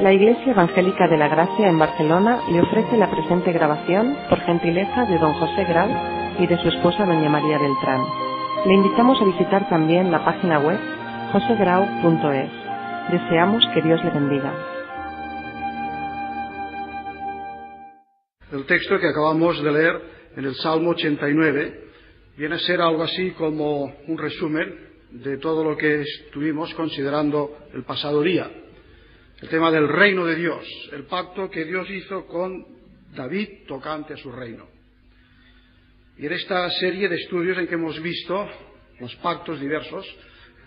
La Iglesia Evangélica de la Gracia en Barcelona le ofrece la presente grabación por gentileza de don José Grau y de su esposa doña María Beltrán. Le invitamos a visitar también la página web josegrau.es. Deseamos que Dios le bendiga. El texto que acabamos de leer en el Salmo 89 viene a ser algo así como un resumen de todo lo que estuvimos considerando el pasado día. El tema del reino de Dios, el pacto que Dios hizo con David tocante a su reino. Y en esta serie de estudios en que hemos visto los pactos diversos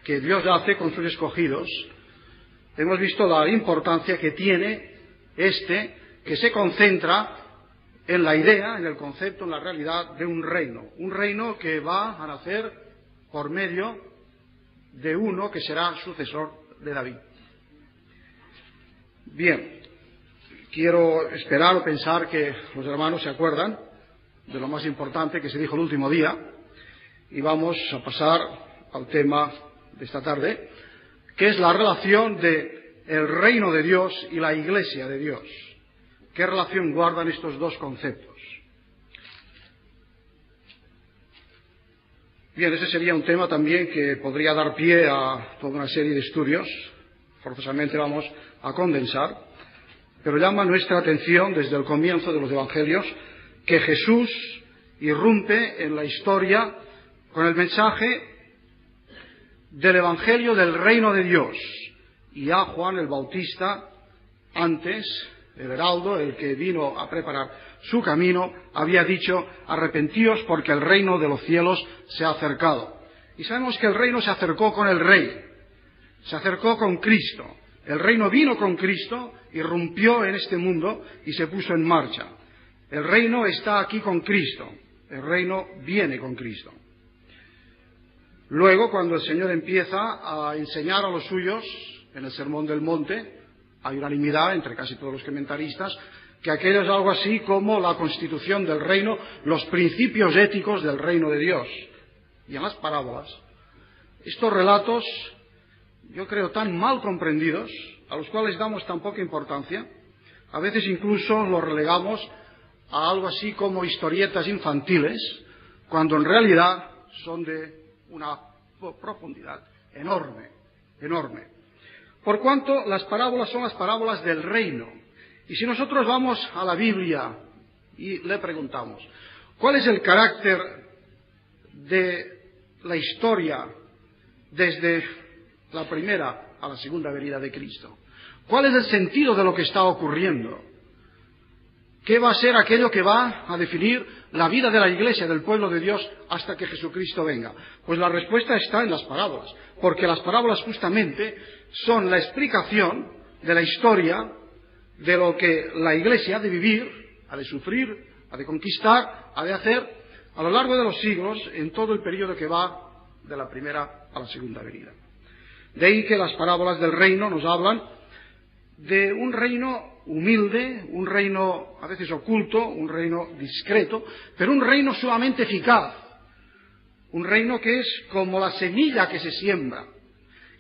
que Dios hace con sus escogidos, hemos visto la importancia que tiene que se concentra en la idea, en el concepto, en la realidad de un reino que va a nacer por medio de uno que será sucesor de David. Bien, quiero esperar o pensar que los hermanos se acuerdan de lo más importante que se dijo el último día y vamos a pasar al tema de esta tarde, que es la relación de el reino de Dios y la iglesia de Dios. ¿Qué relación guardan estos dos conceptos? Bien, ese sería un tema también que podría dar pie a toda una serie de estudios. Forzosamente vamos a condensar, pero llama nuestra atención desde el comienzo de los evangelios que Jesús irrumpe en la historia con el mensaje del evangelio del reino de Dios. Y a Juan el Bautista, antes, el heraldo, el que vino a preparar su camino, había dicho: arrepentíos porque el reino de los cielos se ha acercado. Y sabemos que el reino se acercó con el Rey, se acercó con Cristo. El reino vino con Cristo, irrumpió en este mundo y se puso en marcha. El reino está aquí con Cristo, el reino viene con Cristo. Luego, cuando el Señor empieza a enseñar a los suyos en el Sermón del Monte, hay unanimidad entre casi todos los comentaristas que aquello es algo así como la constitución del reino, los principios éticos del reino de Dios. Y en las parábolas, estos relatos, yo creo, tan mal comprendidos, a los cuales damos tan poca importancia, a veces incluso los relegamos a algo así como historietas infantiles, cuando en realidad son de una profundidad enorme, enorme. Por cuanto las parábolas son las parábolas del reino. Y si nosotros vamos a la Biblia y le preguntamos, ¿cuál es el carácter de la historia desde la primera a la segunda venida de Cristo? ¿Cuál es el sentido de lo que está ocurriendo? ¿Qué va a ser aquello que va a definir la vida de la Iglesia, del pueblo de Dios, hasta que Jesucristo venga? Pues la respuesta está en las parábolas, porque las parábolas justamente son la explicación de la historia de lo que la Iglesia ha de vivir, ha de sufrir, ha de conquistar, ha de hacer a lo largo de los siglos, en todo el periodo que va de la primera a la segunda venida. De ahí que las parábolas del reino nos hablan de un reino humilde, un reino a veces oculto, un reino discreto, pero un reino sumamente eficaz, un reino que es como la semilla que se siembra,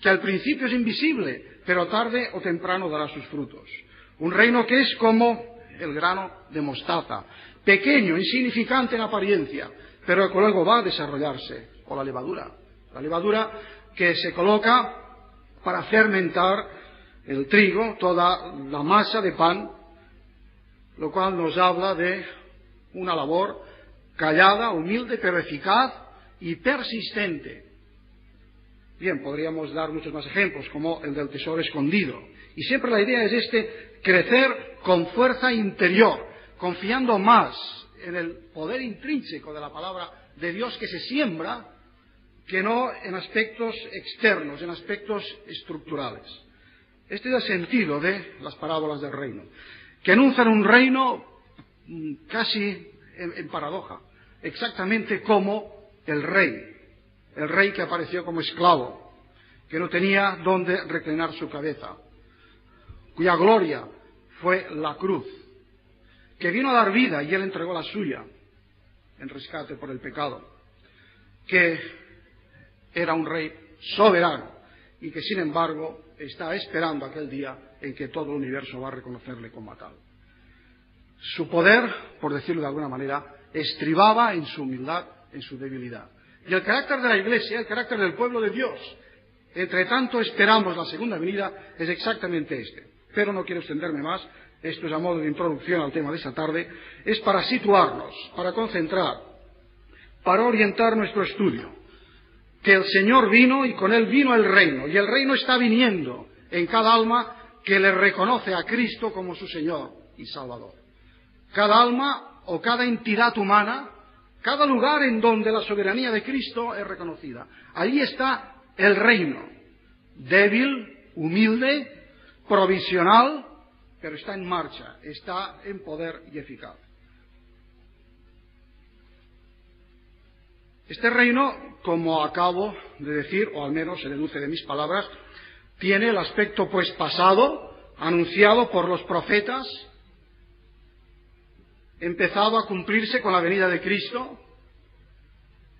que al principio es invisible, pero tarde o temprano dará sus frutos. Un reino que es como el grano de mostaza, pequeño, insignificante en apariencia, pero que luego va a desarrollarse, o la levadura que se coloca para fermentar el trigo, toda la masa de pan, lo cual nos habla de una labor callada, humilde, pero eficaz y persistente. Bien, podríamos dar muchos más ejemplos, como el del tesoro escondido. Y siempre la idea es crecer con fuerza interior, confiando más en el poder intrínseco de la palabra de Dios que se siembra, que no en aspectos externos, en aspectos estructurales. Este es el sentido de las parábolas del reino, que anuncian un reino casi en paradoja, exactamente como el rey que apareció como esclavo, que no tenía dónde reclinar su cabeza, cuya gloria fue la cruz, que vino a dar vida y él entregó la suya en rescate por el pecado, que era un rey soberano y que sin embargo está esperando aquel día en que todo el universo va a reconocerle como tal. Su poder, por decirlo de alguna manera, estribaba en su humildad, en su debilidad. Y el carácter de la Iglesia, el carácter del pueblo de Dios, entre tanto esperamos la segunda venida, es exactamente este. Pero no quiero extenderme más, esto es a modo de introducción al tema de esta tarde, es para situarnos, para concentrar, para orientar nuestro estudio. Que el Señor vino y con Él vino el reino, y el reino está viniendo en cada alma que le reconoce a Cristo como su Señor y Salvador. Cada alma o cada entidad humana, cada lugar en donde la soberanía de Cristo es reconocida. Ahí está el reino, débil, humilde, provisional, pero está en marcha, está en poder y eficaz. Este reino, como acabo de decir, o al menos se deduce de mis palabras, tiene el aspecto pues pasado, anunciado por los profetas, empezado a cumplirse con la venida de Cristo,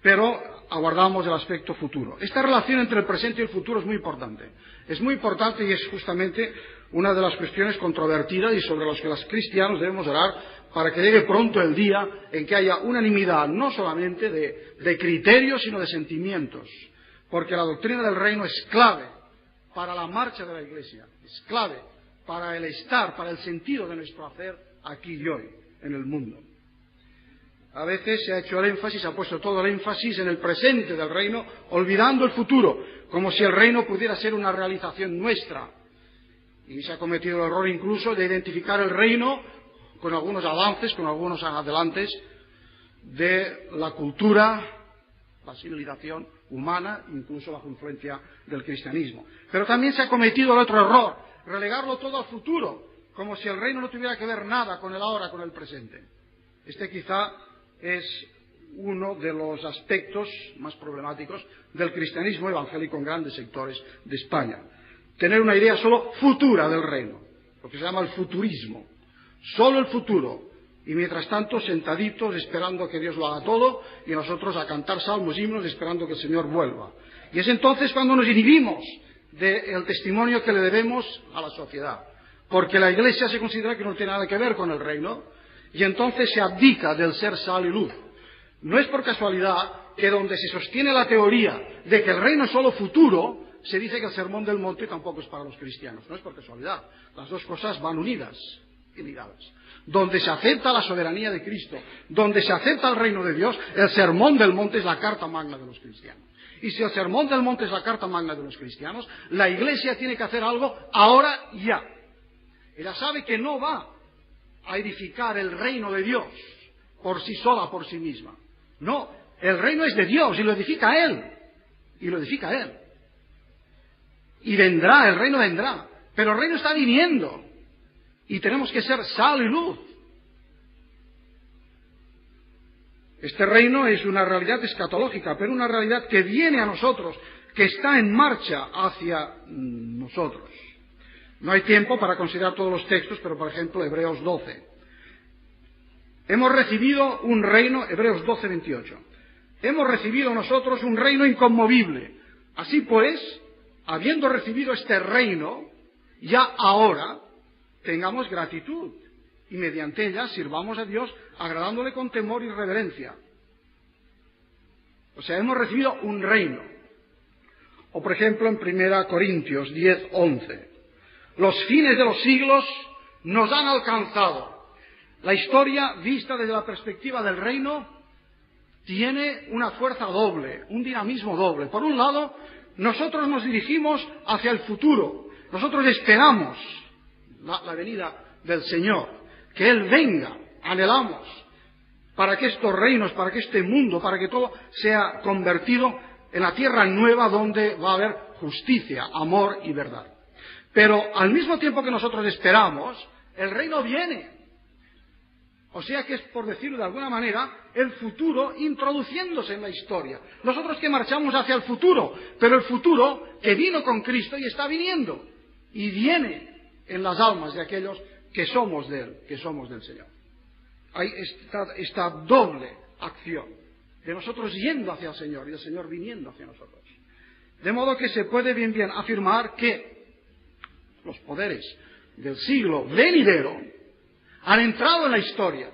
pero aguardamos el aspecto futuro. Esta relación entre el presente y el futuro es muy importante. Es muy importante y es justamente una de las cuestiones controvertidas y sobre las que los cristianos debemos orar para que llegue pronto el día en que haya unanimidad no solamente de criterios, sino de sentimientos. Porque la doctrina del reino es clave para la marcha de la Iglesia, es clave para el estar, para el sentido de nuestro hacer aquí y hoy, en el mundo. A veces se ha hecho el énfasis, se ha puesto todo el énfasis en el presente del reino, olvidando el futuro, como si el reino pudiera ser una realización nuestra. Y se ha cometido el error incluso de identificar el reino con algunos avances, con algunos adelantes de la cultura, la civilización humana, incluso bajo influencia del cristianismo. Pero también se ha cometido el otro error, relegarlo todo al futuro, como si el reino no tuviera que ver nada con el ahora, con el presente. Este quizá es uno de los aspectos más problemáticos del cristianismo evangélico en grandes sectores de España. Tener una idea solo futura del reino, lo que se llama el futurismo. Solo el futuro. Y mientras tanto, sentaditos, esperando que Dios lo haga todo, y nosotros a cantar salmos, himnos, esperando que el Señor vuelva. Y es entonces cuando nos inhibimos del testimonio que le debemos a la sociedad. Porque la Iglesia se considera que no tiene nada que ver con el reino, y entonces se abdica del ser sal y luz. No es por casualidad que donde se sostiene la teoría de que el reino es solo futuro, se dice que el sermón del monte tampoco es para los cristianos. No es por casualidad. Las dos cosas van unidas y ligadas. Donde se acepta la soberanía de Cristo, donde se acepta el reino de Dios, el sermón del monte es la carta magna de los cristianos. Y si el sermón del monte es la carta magna de los cristianos, la Iglesia tiene que hacer algo ahora y ya. Ella sabe que no va a edificar el reino de Dios por sí sola, por sí misma. No, el reino es de Dios y lo edifica Él. Y lo edifica Él. Y vendrá, el reino vendrá. Pero el reino está viniendo. Y tenemos que ser sal y luz. Este reino es una realidad escatológica, pero una realidad que viene a nosotros, que está en marcha hacia nosotros. No hay tiempo para considerar todos los textos, pero por ejemplo Hebreos 12. Hemos recibido un reino, Hebreos 12, 28. Hemos recibido nosotros un reino inconmovible. Así pues, habiendo recibido este reino, ya ahora tengamos gratitud y mediante ella sirvamos a Dios agradándole con temor y reverencia. O sea, hemos recibido un reino. O por ejemplo en 1 Corintios 10, 11. Los fines de los siglos nos han alcanzado. La historia, vista desde la perspectiva del reino, tiene una fuerza doble, un dinamismo doble. Por un lado, nosotros nos dirigimos hacia el futuro. Nosotros esperamos la venida del Señor, que Él venga, anhelamos, para que estos reinos, para que este mundo, para que todo sea convertido en la tierra nueva donde va a haber justicia, amor y verdad. Pero al mismo tiempo que nosotros esperamos, el reino viene. O sea que es, por decirlo de alguna manera, el futuro introduciéndose en la historia. Nosotros que marchamos hacia el futuro, pero el futuro que vino con Cristo y está viniendo. Y viene en las almas de aquellos que somos de Él, que somos del Señor. Hay esta doble acción de nosotros yendo hacia el Señor y el Señor viniendo hacia nosotros. De modo que se puede bien afirmar que los poderes del siglo venidero, han entrado en la historia.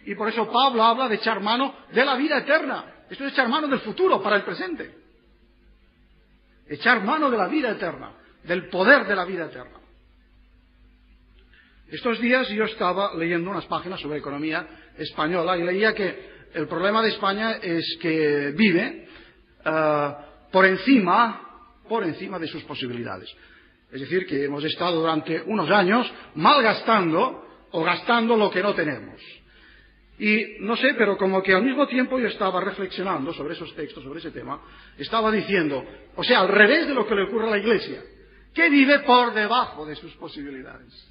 Y por eso Pablo habla de echar mano de la vida eterna. Esto es echar mano del futuro para el presente. Echar mano de la vida eterna, del poder de la vida eterna. Estos días yo estaba leyendo unas páginas sobre economía española y leía que el problema de España es que vive por encima de sus posibilidades. Es decir, que hemos estado durante unos años malgastando o gastando lo que no tenemos. Y no sé, pero como que al mismo tiempo yo estaba reflexionando sobre esos textos, sobre ese tema, estaba diciendo, o sea, al revés de lo que le ocurre a la Iglesia, que vive por debajo de sus posibilidades.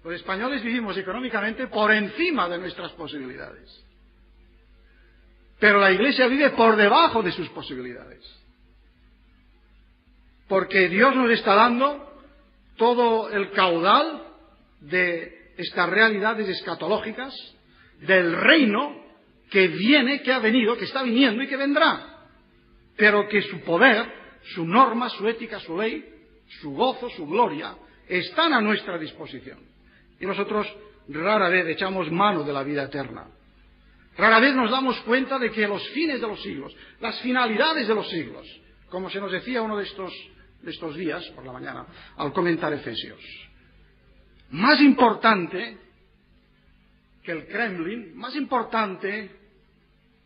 Los españoles vivimos económicamente por encima de nuestras posibilidades. Pero la Iglesia vive por debajo de sus posibilidades. Porque Dios nos está dando todo el caudal de estas realidades escatológicas del reino que viene, que ha venido, que está viniendo y que vendrá. Pero que su poder, su norma, su ética, su ley, su gozo, su gloria, están a nuestra disposición. Y nosotros rara vez echamos mano de la vida eterna. Rara vez nos damos cuenta de que los fines de los siglos, las finalidades de los siglos, como se nos decía uno de estos días por la mañana al comentar Efesios, más importante que el Kremlin, más importante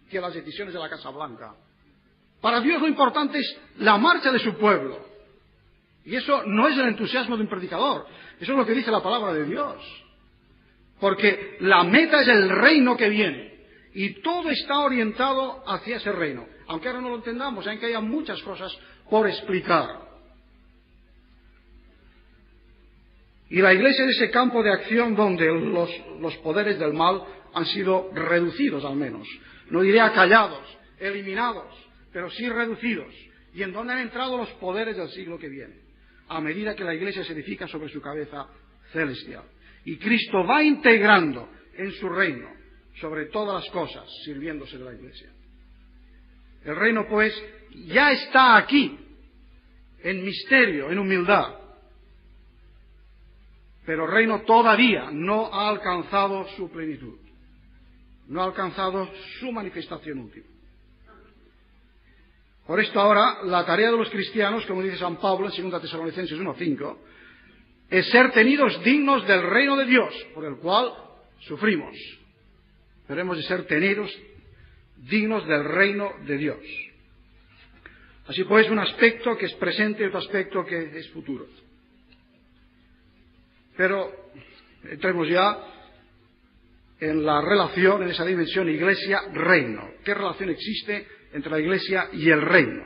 que las decisiones de la Casa Blanca. Para Dios lo importante es la marcha de su pueblo. Y eso no es el entusiasmo de un predicador, eso es lo que dice la palabra de Dios. Porque la meta es el reino que viene. Y todo está orientado hacia ese reino. Aunque ahora no lo entendamos, aunque haya muchas cosas por explicar. Y la Iglesia es ese campo de acción donde los poderes del mal han sido reducidos al menos. No diré acallados, eliminados, pero sí reducidos. Y en donde han entrado los poderes del siglo que viene, a medida que la Iglesia se edifica sobre su cabeza celestial. Y Cristo va integrando en su reino sobre todas las cosas, sirviéndose de la Iglesia. El reino, pues, ya está aquí, en misterio, en humildad. Pero el reino todavía no ha alcanzado su plenitud, no ha alcanzado su manifestación última. Por esto ahora, la tarea de los cristianos, como dice San Pablo en 2 Tesalonicenses 1:5, es ser tenidos dignos del reino de Dios, por el cual sufrimos. Pero hemos de ser tenidos dignos del reino de Dios. Así pues, un aspecto que es presente y otro aspecto que es futuro. Pero entremos ya en la relación, en esa dimensión Iglesia-reino. ¿Qué relación existe entre la Iglesia y el reino?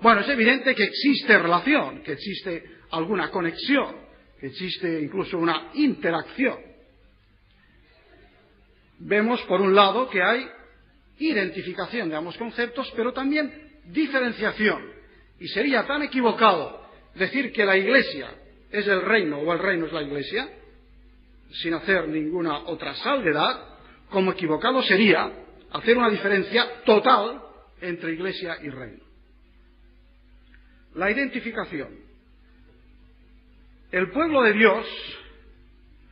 Bueno, es evidente que existe relación, que existe alguna conexión, que existe incluso una interacción. Vemos, por un lado, que hay identificación de ambos conceptos, pero también diferenciación. Y sería tan equivocado decir que la Iglesia es el reino o el reino es la Iglesia, sin hacer ninguna otra salvedad, como equivocado sería hacer una diferencia total entre Iglesia y reino. La identificación. El pueblo de Dios,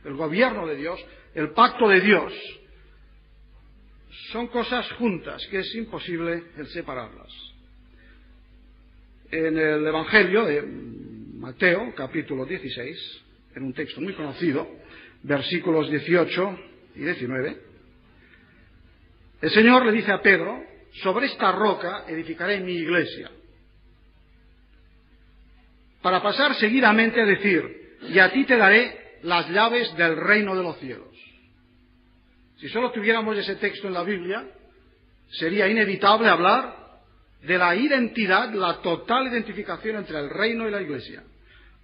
el gobierno de Dios, el pacto de Dios, son cosas juntas que es imposible el separarlas. En el Evangelio de Mateo, capítulo 16, en un texto muy conocido, versículos 18 y 19, el Señor le dice a Pedro: sobre esta roca edificaré mi iglesia. Para pasar seguidamente a decir: y a ti te daré las llaves del reino de los cielos. Si solo tuviéramos ese texto en la Biblia, sería inevitable hablar de la identidad, la total identificación entre el reino y la Iglesia.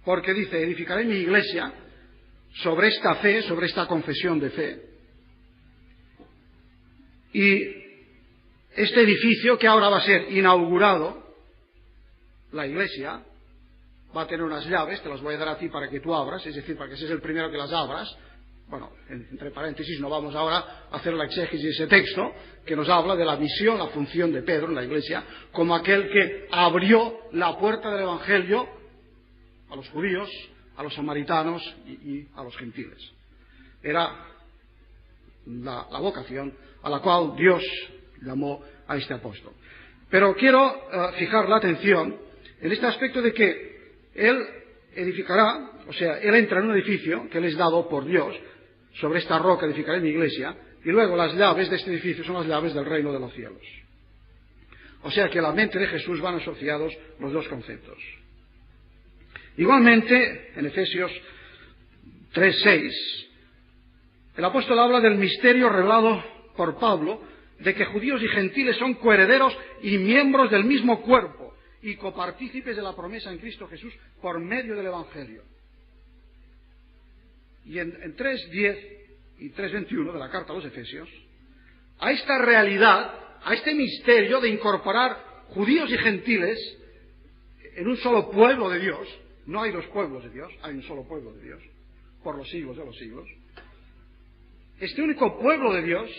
Porque dice: edificaré mi iglesia sobre esta fe, sobre esta confesión de fe. Y este edificio que ahora va a ser inaugurado, la iglesia, va a tener unas llaves, te las voy a dar a ti para que tú abras, es decir, para que seas el primero que las abras, bueno, entre paréntesis, no vamos ahora a hacer la exégesis de ese texto, que nos habla de la misión, la función de Pedro en la Iglesia, como aquel que abrió la puerta del Evangelio a los judíos, a los samaritanos y a los gentiles. Era la vocación a la cual Dios llamó a este apóstol. Pero quiero fijar la atención en este aspecto de que él edificará, o sea, él entra en un edificio que le es dado por Dios, sobre esta roca edificaré mi iglesia, y luego las llaves de este edificio son las llaves del reino de los cielos. O sea que en la mente de Jesús van asociados los dos conceptos. Igualmente, en Efesios 3:6, el apóstol habla del misterio revelado por Pablo, de que judíos y gentiles son coherederos y miembros del mismo cuerpo, y copartícipes de la promesa en Cristo Jesús por medio del Evangelio. Y en 3:10 y 3:21 de la carta a los Efesios, a esta realidad, a este misterio de incorporar judíos y gentiles en un solo pueblo de Dios, no hay dos pueblos de Dios, hay un solo pueblo de Dios, por los siglos de los siglos. Este único pueblo de Dios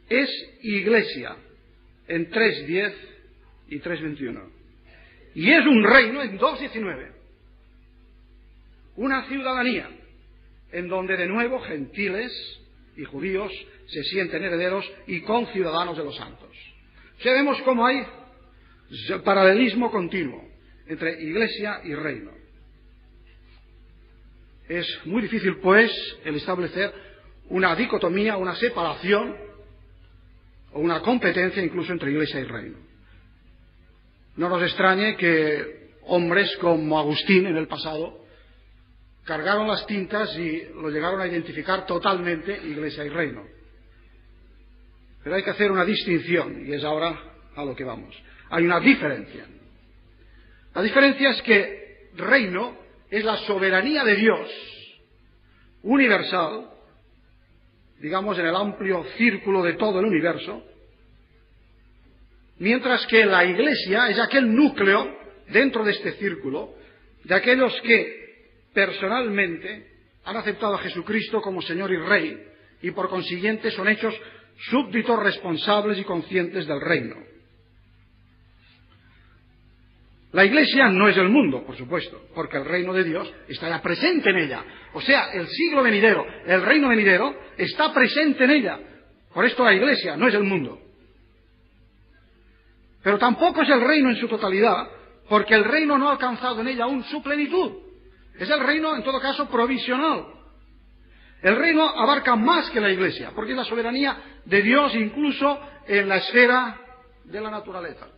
es iglesia, en 3:10 y 3:21. Y es un reino en 2:19. Una ciudadanía en donde de nuevo gentiles y judíos se sienten herederos y conciudadanos de los santos. Ya vemos cómo hay paralelismo continuo entre iglesia y reino. Es muy difícil, pues, el establecer una dicotomía, una separación o una competencia incluso entre iglesia y reino. No nos extrañe que hombres como Agustín en el pasado cargaron las tintas y lo llegaron a identificar totalmente iglesia y reino. Pero hay que hacer una distinción, y es ahora a lo que vamos. Hay una diferencia. La diferencia es que reino es la soberanía de Dios universal, digamos en el amplio círculo de todo el universo, mientras que la iglesia es aquel núcleo dentro de este círculo de aquellos que personalmente han aceptado a Jesucristo como Señor y Rey y por consiguiente son hechos súbditos responsables y conscientes del reino. La iglesia no es el mundo, por supuesto, porque el reino de Dios está ya presente en ella. O sea, el siglo venidero, el reino venidero, está presente en ella. Por esto la iglesia no es el mundo. Pero tampoco es el reino en su totalidad, porque el reino no ha alcanzado en ella aún su plenitud. Es el reino, en todo caso, provisional. El reino abarca más que la iglesia, porque es la soberanía de Dios incluso en la esfera de la naturaleza.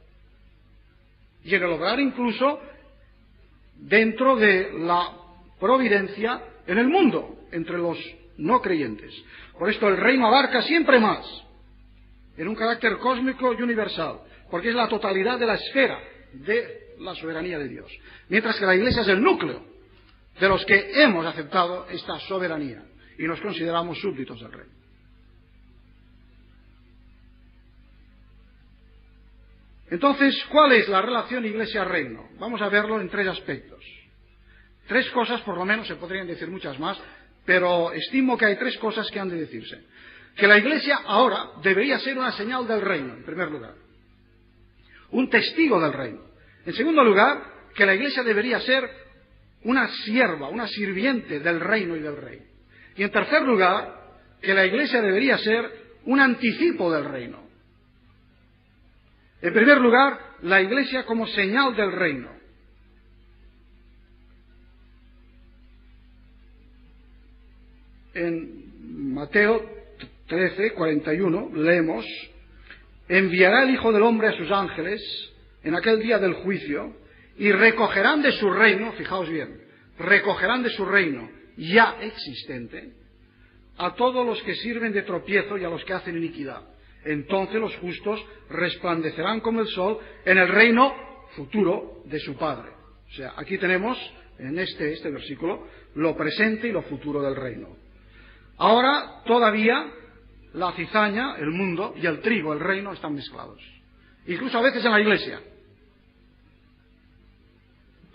Y en el hogar incluso dentro de la providencia en el mundo, entre los no creyentes. Por esto el reino abarca siempre más, en un carácter cósmico y universal, porque es la totalidad de la esfera de la soberanía de Dios. Mientras que la iglesia es el núcleo de los que hemos aceptado esta soberanía y nos consideramos súbditos del reino. Entonces, ¿cuál es la relación iglesia-reino? Vamos a verlo en tres aspectos. Tres cosas, por lo menos, se podrían decir muchas más, pero estimo que hay tres cosas que han de decirse. Que la iglesia ahora debería ser una señal del reino, en primer lugar. Un testigo del reino. En segundo lugar, que la iglesia debería ser una sierva, una sirviente del reino y del rey. Y en tercer lugar, que la iglesia debería ser un anticipo del reino. En primer lugar, la iglesia como señal del reino. En Mateo 13:41 leemos: enviará el Hijo del Hombre a sus ángeles en aquel día del juicio y recogerán de su reino, fijaos bien, recogerán de su reino ya existente a todos los que sirven de tropiezo y a los que hacen iniquidad. Entonces los justos resplandecerán como el sol en el reino futuro de su Padre. O sea, aquí tenemos en este versículo lo presente y lo futuro del reino. Ahora todavía la cizaña, el mundo, y el trigo, el reino, están mezclados. Incluso a veces en la iglesia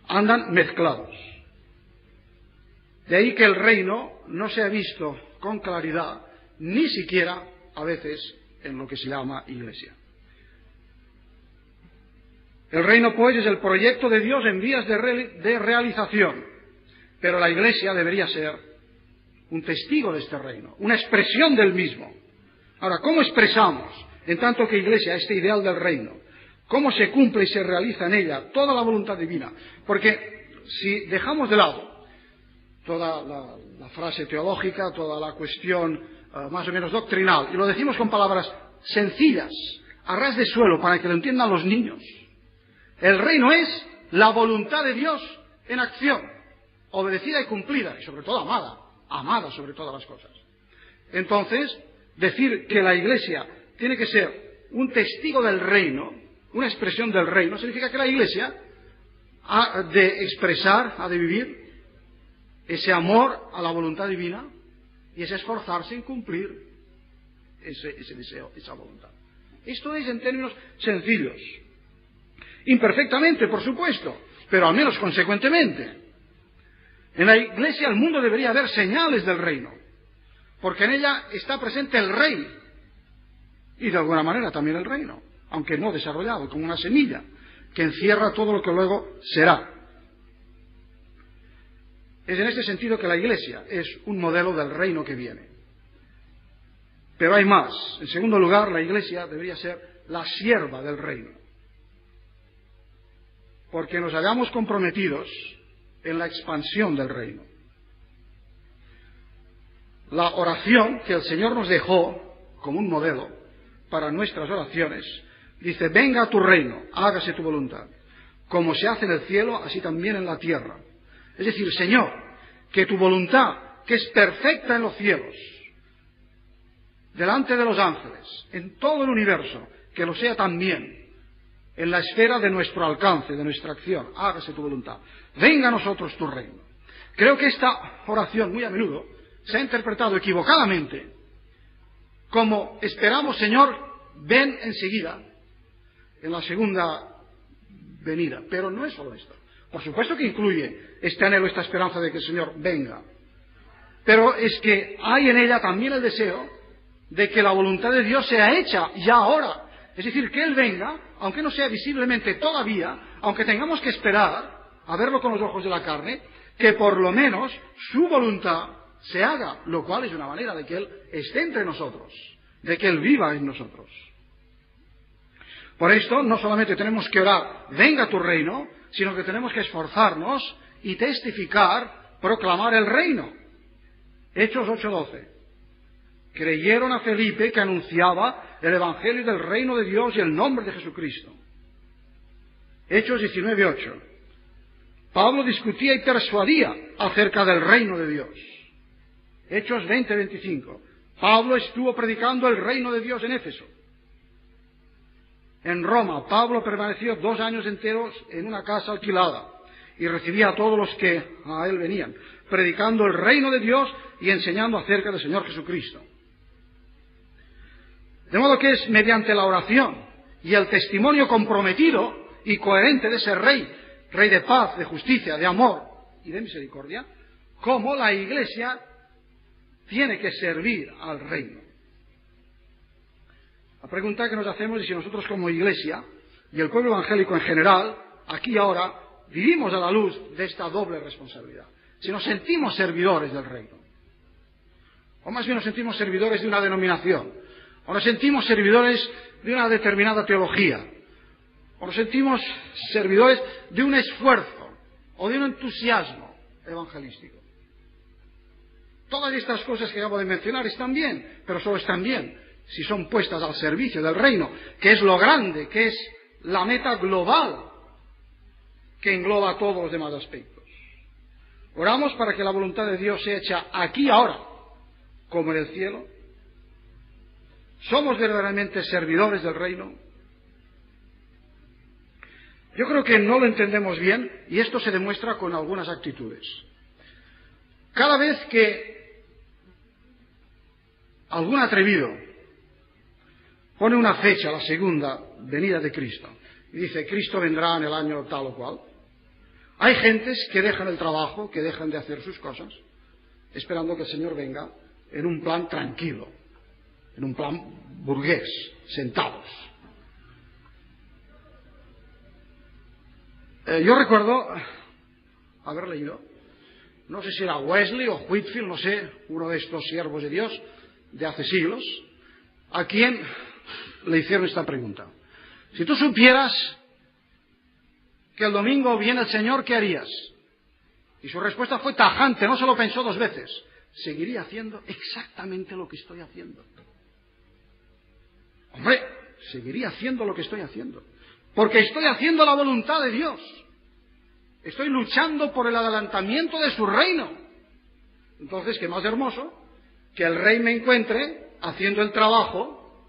andan mezclados. De ahí que el reino no sea visto con claridad, ni siquiera a veces en lo que se llama iglesia. El reino, pues, es el proyecto de Dios en vías de realización, pero la iglesia debería ser un testigo de este reino, una expresión del mismo. Ahora, ¿cómo expresamos, en tanto que iglesia, este ideal del reino? ¿Cómo se cumple y se realiza en ella toda la voluntad divina? Porque si dejamos de lado toda la frase teológica, toda la cuestión más o menos doctrinal, y lo decimos con palabras sencillas, a ras de suelo, para que lo entiendan los niños, el reino es la voluntad de Dios en acción, obedecida y cumplida, y sobre todo amada sobre todas las cosas. Entonces, decir que la iglesia tiene que ser un testigo del reino, una expresión del reino, significa que la iglesia ha de expresar, ha de vivir ese amor a la voluntad divina y ese esforzarse en cumplir ese deseo, esa voluntad. Esto es en términos sencillos. Imperfectamente, por supuesto, pero al menos consecuentemente. En la iglesia, el mundo debería haber señales del reino, porque en ella está presente el rey y de alguna manera también el reino, aunque no desarrollado, como una semilla que encierra todo lo que luego será. Es en este sentido que la iglesia es un modelo del reino que viene. Pero hay más. En segundo lugar, la iglesia debería ser la sierva del reino, porque nos hallamos comprometidos en la expansión del reino. La oración que el Señor nos dejó como un modelo para nuestras oraciones dice: venga a tu reino, hágase tu voluntad, como se hace en el cielo, así también en la tierra. Es decir, Señor, que tu voluntad, que es perfecta en los cielos, delante de los ángeles, en todo el universo, que lo sea también en la esfera de nuestro alcance, de nuestra acción. Hágase tu voluntad. Venga a nosotros tu reino. Creo que esta oración muy a menudo se ha interpretado equivocadamente como: esperamos, Señor, ven enseguida, en la segunda venida. Pero no es solo esto. Por supuesto que incluye este anhelo, esta esperanza de que el Señor venga. Pero es que hay en ella también el deseo de que la voluntad de Dios sea hecha ya ahora. Es decir, que Él venga, aunque no sea visiblemente todavía, aunque tengamos que esperar a verlo con los ojos de la carne, que por lo menos su voluntad se haga, lo cual es una manera de que Él esté entre nosotros, de que Él viva en nosotros. Por esto, no solamente tenemos que orar, venga tu reino, sino que tenemos que esforzarnos y testificar, proclamar el reino. Hechos 8:12. Creyeron a Felipe, que anunciaba el evangelio del reino de Dios y el nombre de Jesucristo. Hechos 19:8. Pablo discutía y persuadía acerca del reino de Dios. Hechos 20:25. Pablo estuvo predicando el reino de Dios en Éfeso. En Roma, Pablo permaneció 2 años enteros en una casa alquilada y recibía a todos los que a él venían, predicando el reino de Dios y enseñando acerca del Señor Jesucristo. De modo que es mediante la oración y el testimonio comprometido y coherente de ese rey, rey de paz, de justicia, de amor y de misericordia, como la iglesia tiene que servir al reino. La pregunta que nos hacemos es si nosotros como iglesia y el pueblo evangélico en general, aquí y ahora, vivimos a la luz de esta doble responsabilidad. Si nos sentimos servidores del reino, o más bien nos sentimos servidores de una denominación, o nos sentimos servidores de una determinada teología, o nos sentimos servidores de un esfuerzo o de un entusiasmo evangelístico. Todas estas cosas que acabo de mencionar están bien, pero solo están bien si son puestas al servicio del reino, que es lo grande, que es la meta global que engloba todos los demás aspectos. Oramos para que la voluntad de Dios sea hecha aquí ahora, como en el cielo. ¿Somos verdaderamente servidores del reino? Yo creo que no lo entendemos bien, y esto se demuestra con algunas actitudes. Cada vez que algún atrevido pone una fecha a la segunda venida de Cristo y dice: Cristo vendrá en el año tal o cual, hay gentes que dejan el trabajo, que dejan de hacer sus cosas, esperando que el Señor venga en un plan tranquilo, en un plan burgués, sentados. Yo recuerdo haber leído, no sé si era Wesley o Whitefield, no sé, uno de estos siervos de Dios de hace siglos, a quien le hicieron esta pregunta: si tú supieras que el domingo viene el Señor, ¿qué harías? Y su respuesta fue tajante, no se lo pensó dos veces: seguiría haciendo exactamente lo que estoy haciendo. Hombre, seguiría haciendo lo que estoy haciendo, porque estoy haciendo la voluntad de Dios. Estoy luchando por el adelantamiento de su reino. Entonces, ¿qué más hermoso que el rey me encuentre haciendo el trabajo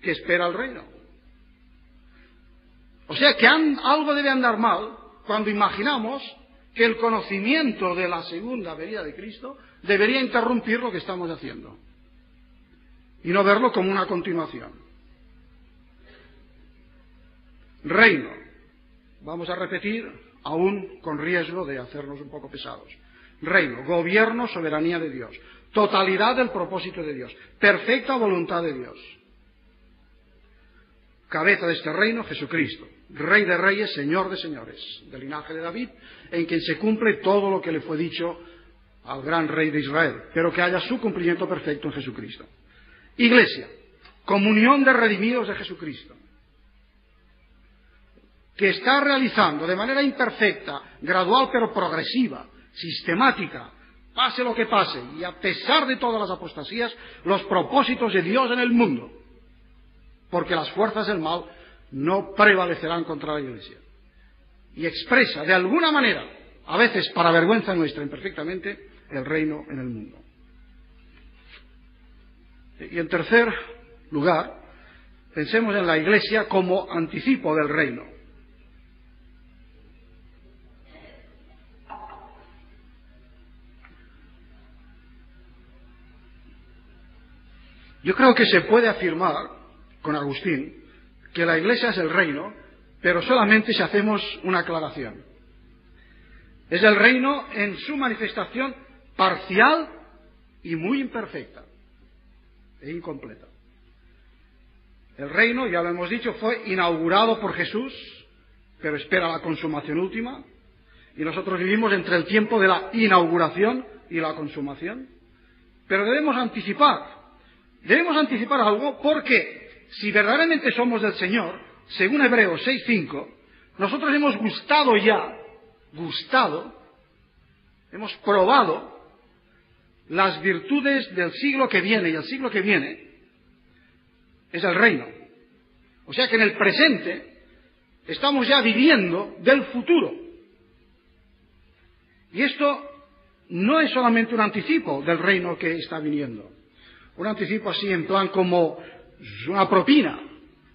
que espera el reino? O sea que algo debe andar mal cuando imaginamos que el conocimiento de la segunda venida de Cristo debería interrumpir lo que estamos haciendo y no verlo como una continuación. Reino. Vamos a repetir, aún con riesgo de hacernos un poco pesados. Reino, gobierno, soberanía de Dios, totalidad del propósito de Dios, perfecta voluntad de Dios. Cabeza de este reino, Jesucristo, Rey de reyes, Señor de señores, del linaje de David, en quien se cumple todo lo que le fue dicho al gran Rey de Israel, pero que haya su cumplimiento perfecto en Jesucristo. Iglesia, comunión de redimidos de Jesucristo, que está realizando de manera imperfecta, gradual pero progresiva, sistemática, pase lo que pase, y a pesar de todas las apostasías, los propósitos de Dios en el mundo, porque las fuerzas del mal no prevalecerán contra la Iglesia. Y expresa de alguna manera, a veces para vergüenza nuestra imperfectamente, el reino en el mundo. Y en tercer lugar, pensemos en la Iglesia como anticipo del reino. Yo creo que se puede afirmar, con Agustín, que la Iglesia es el reino, pero solamente si hacemos una aclaración. Es el reino en su manifestación parcial y muy imperfecta e incompleta. El reino, ya lo hemos dicho, fue inaugurado por Jesús, pero espera la consumación última, y nosotros vivimos entre el tiempo de la inauguración y la consumación. Pero debemos anticipar algo, porque si verdaderamente somos del Señor, según Hebreos 6:5, nosotros hemos hemos probado las virtudes del siglo que viene, y el siglo que viene es el reino. O sea que en el presente estamos ya viviendo del futuro. Y esto no es solamente un anticipo del reino que está viniendo, un anticipo así en plan como una propina,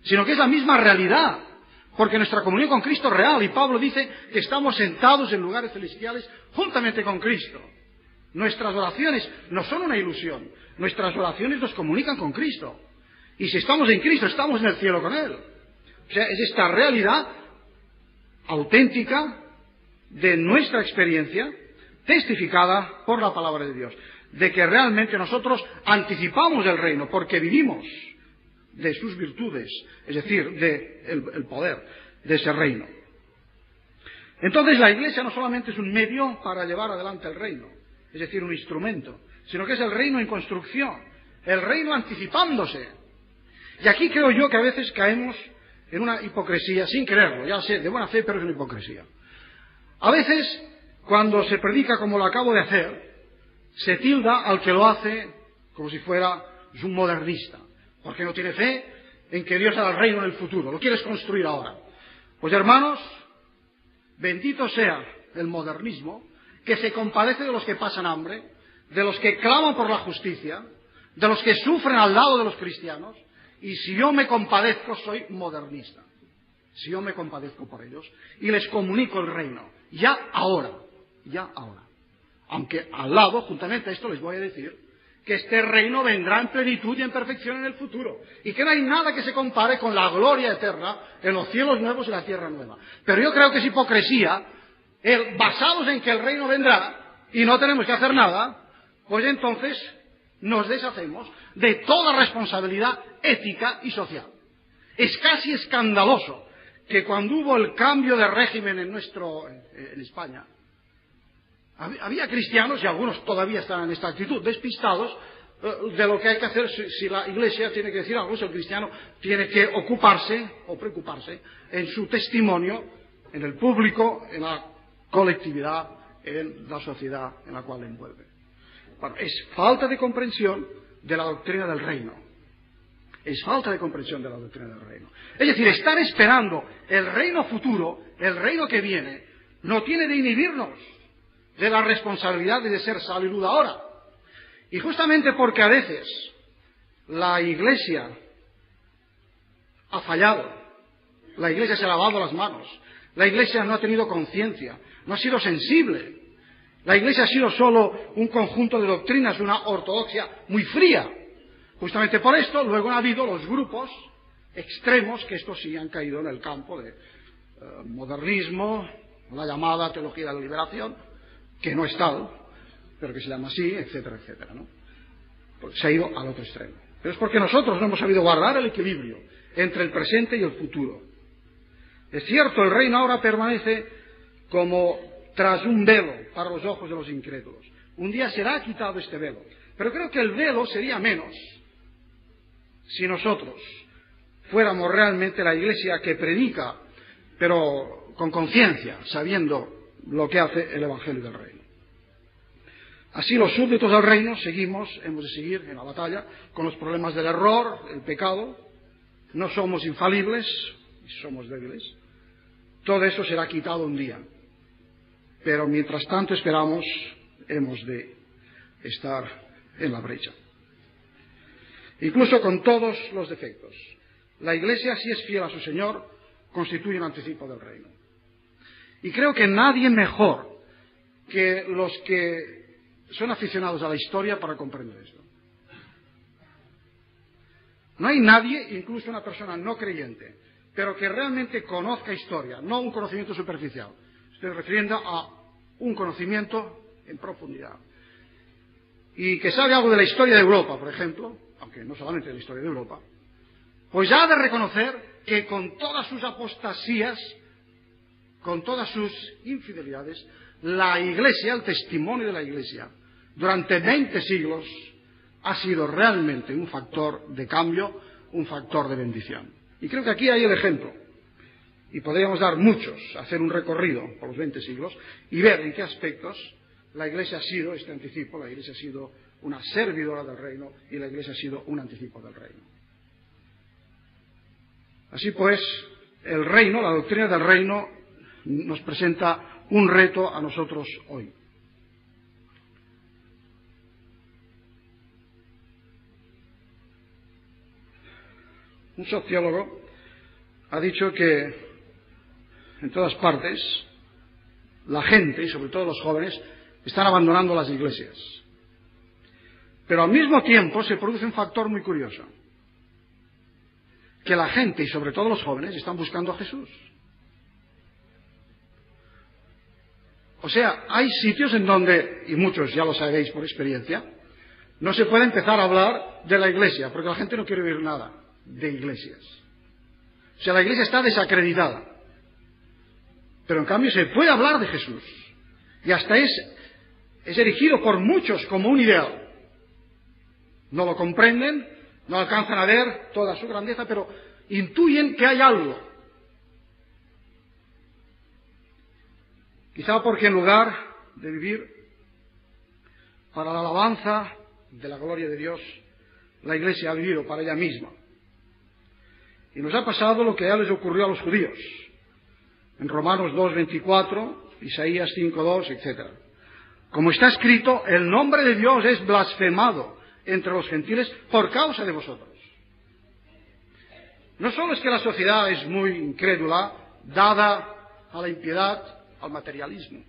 sino que es la misma realidad, porque nuestra comunión con Cristo es real, y Pablo dice que estamos sentados en lugares celestiales juntamente con Cristo. Nuestras oraciones no son una ilusión, nuestras oraciones nos comunican con Cristo, y si estamos en Cristo, estamos en el cielo con Él. O sea, es esta realidad auténtica de nuestra experiencia, testificada por la palabra de Dios, de que realmente nosotros anticipamos el reino, porque vivimos de sus virtudes, es decir, del poder de ese reino. Entonces la Iglesia no solamente es un medio para llevar adelante el reino, es decir, un instrumento, sino que es el reino en construcción, el reino anticipándose. Y aquí creo yo que a veces caemos en una hipocresía, sin quererlo, ya sé, de buena fe, pero es una hipocresía. A veces, cuando se predica como lo acabo de hacer, se tilda al que lo hace como si fuera un modernista, porque no tiene fe en que Dios hará el reino en el futuro, lo quieres construir ahora. Pues hermanos, bendito sea el modernismo, que se compadece de los que pasan hambre, de los que claman por la justicia, de los que sufren al lado de los cristianos, y si yo me compadezco, soy modernista. Si yo me compadezco por ellos y les comunico el reino, ya ahora. Aunque al lado, juntamente a esto, les voy a decir que este reino vendrá en plenitud y en perfección en el futuro, y que no hay nada que se compare con la gloria eterna en los cielos nuevos y la tierra nueva. Pero yo creo que es hipocresía, basados en que el reino vendrá y no tenemos que hacer nada, pues entonces nos deshacemos de toda responsabilidad ética y social. Es casi escandaloso que cuando hubo el cambio de régimen en España, había cristianos, y algunos todavía están en esta actitud, despistados de lo que hay que hacer si la Iglesia tiene que decir algo, si el cristiano tiene que ocuparse o preocuparse en su testimonio, en el público, en la colectividad, en la sociedad en la cual le envuelve. Bueno, es falta de comprensión de la doctrina del reino. Es falta de comprensión de la doctrina del reino. Es decir, estar esperando el reino futuro, el reino que viene, no tiene de inhibirnos de la responsabilidad de ser sal y luz ahora. Y justamente porque a veces la Iglesia ha fallado, la Iglesia se ha lavado las manos, la Iglesia no ha tenido conciencia, no ha sido sensible, la Iglesia ha sido solo un conjunto de doctrinas, una ortodoxia muy fría. Justamente por esto luego han habido los grupos extremos que estos sí han caído en el campo de modernismo, la llamada teología de la liberación, que no es tal, pero que se llama así, etcétera, etcétera, ¿no? Pues se ha ido al otro extremo. Pero es porque nosotros no hemos sabido guardar el equilibrio entre el presente y el futuro. Es cierto, el reino ahora permanece como tras un velo para los ojos de los incrédulos. Un día será quitado este velo. Pero creo que el velo sería menos si nosotros fuéramos realmente la Iglesia que predica, pero con conciencia, sabiendo lo que hace el Evangelio del Reino. Así los súbditos del reino hemos de seguir en la batalla con los problemas del error, el pecado. No somos infalibles, somos débiles. Todo eso será quitado un día. Pero mientras tanto esperamos, hemos de estar en la brecha. Incluso con todos los defectos, la Iglesia, si es fiel a su Señor, constituye un anticipo del reino. Y creo que nadie mejor que los que son aficionados a la historia para comprender esto. No hay nadie, incluso una persona no creyente, pero que realmente conozca historia, no un conocimiento superficial. Estoy refiriendo a un conocimiento en profundidad. Y que sabe algo de la historia de Europa, por ejemplo, aunque no solamente de la historia de Europa, pues ya ha de reconocer que con todas sus apostasías, con todas sus infidelidades, la Iglesia, el testimonio de la Iglesia, durante 20 siglos ha sido realmente un factor de cambio, un factor de bendición. Y creo que aquí hay el ejemplo. Y podríamos dar muchos, hacer un recorrido por los 20 siglos y ver en qué aspectos la Iglesia ha sido este anticipo, la Iglesia ha sido una servidora del reino y la Iglesia ha sido un anticipo del reino. Así pues, el reino, la doctrina del reino, nos presenta un reto a nosotros hoy. Un sociólogo ha dicho que en todas partes la gente, y sobre todo los jóvenes, están abandonando las iglesias. Pero al mismo tiempo se produce un factor muy curioso, que la gente, y sobre todo los jóvenes, están buscando a Jesús. O sea, hay sitios en donde, y muchos ya lo sabéis por experiencia, no se puede empezar a hablar de la iglesia, porque la gente no quiere oír nada de iglesias. O sea, la iglesia está desacreditada. Pero en cambio se puede hablar de Jesús. Y hasta es erigido por muchos como un ideal. No lo comprenden, no alcanzan a ver toda su grandeza, pero intuyen que hay algo. Quizá porque en lugar de vivir para la alabanza de la gloria de Dios, la Iglesia ha vivido para ella misma. Y nos ha pasado lo que ya les ocurrió a los judíos, en Romanos 2:24, Isaías 5:2, etc. Como está escrito, el nombre de Dios es blasfemado entre los gentiles por causa de vosotros. No solo es que la sociedad es muy incrédula, dada a la impiedad, al materialismo.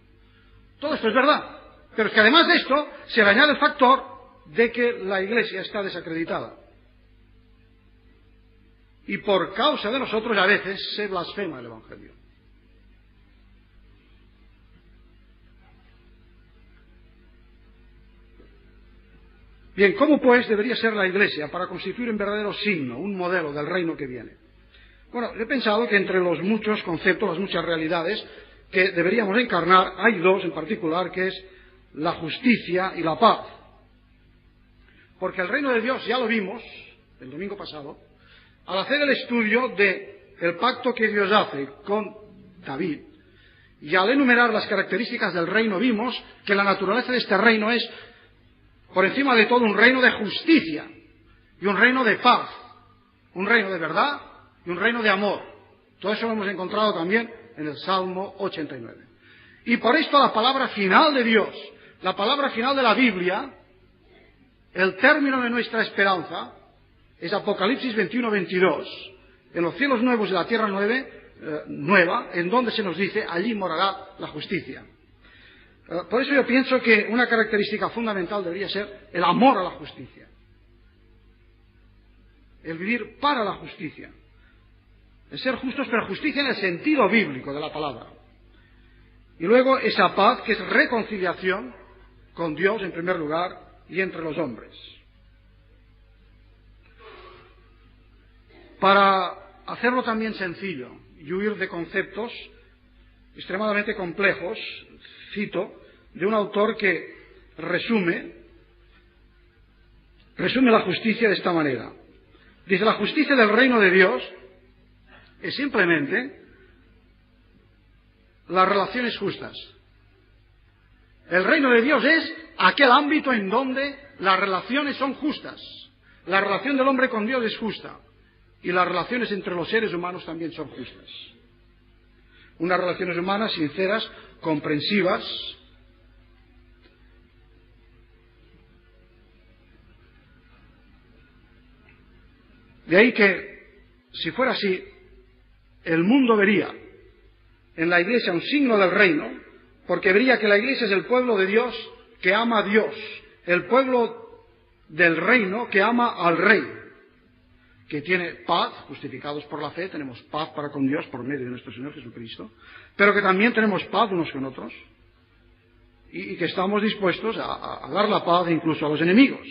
Todo esto es verdad. Pero es que además de esto se le añade el factor de que la Iglesia está desacreditada. Y por causa de nosotros a veces se blasfema el Evangelio. Bien, ¿cómo pues debería ser la Iglesia para constituir un verdadero signo, un modelo del reino que viene? Bueno, he pensado que entre los muchos conceptos, las muchas realidades que deberíamos encarnar, hay dos en particular, que es la justicia y la paz. Porque el reino de Dios, ya lo vimos el domingo pasado, al hacer el estudio del pacto que Dios hace con David, y al enumerar las características del reino, vimos que la naturaleza de este reino es, por encima de todo, un reino de justicia y un reino de paz, un reino de verdad y un reino de amor. Todo eso lo hemos encontrado también en el Salmo 89. Y por esto la palabra final de Dios, la palabra final de la Biblia, el término de nuestra esperanza, es Apocalipsis 21-22, en los cielos nuevos y la tierra nueva, en donde se nos dice, allí morará la justicia. Por eso yo pienso que una característica fundamental debería ser el amor a la justicia, el vivir para la justicia, el ser justos, pero justicia en el sentido bíblico de la palabra. Y luego esa paz que es reconciliación con Dios en primer lugar y entre los hombres. Para hacerlo también sencillo y huir de conceptos extremadamente complejos, cito de un autor que resume la justicia de esta manera. Dice, la justicia del reino de Dios es simplemente las relaciones justas. El reino de Dios es aquel ámbito en donde las relaciones son justas. La relación del hombre con Dios es justa. Y las relaciones entre los seres humanos también son justas. Unas relaciones humanas sinceras, comprensivas. De ahí que, si fuera así, el mundo vería en la Iglesia un signo del reino, porque vería que la Iglesia es el pueblo de Dios que ama a Dios, el pueblo del reino que ama al Rey, que tiene paz, justificados por la fe, tenemos paz para con Dios por medio de nuestro Señor Jesucristo, pero que también tenemos paz unos con otros, y que estamos dispuestos a dar la paz incluso a los enemigos.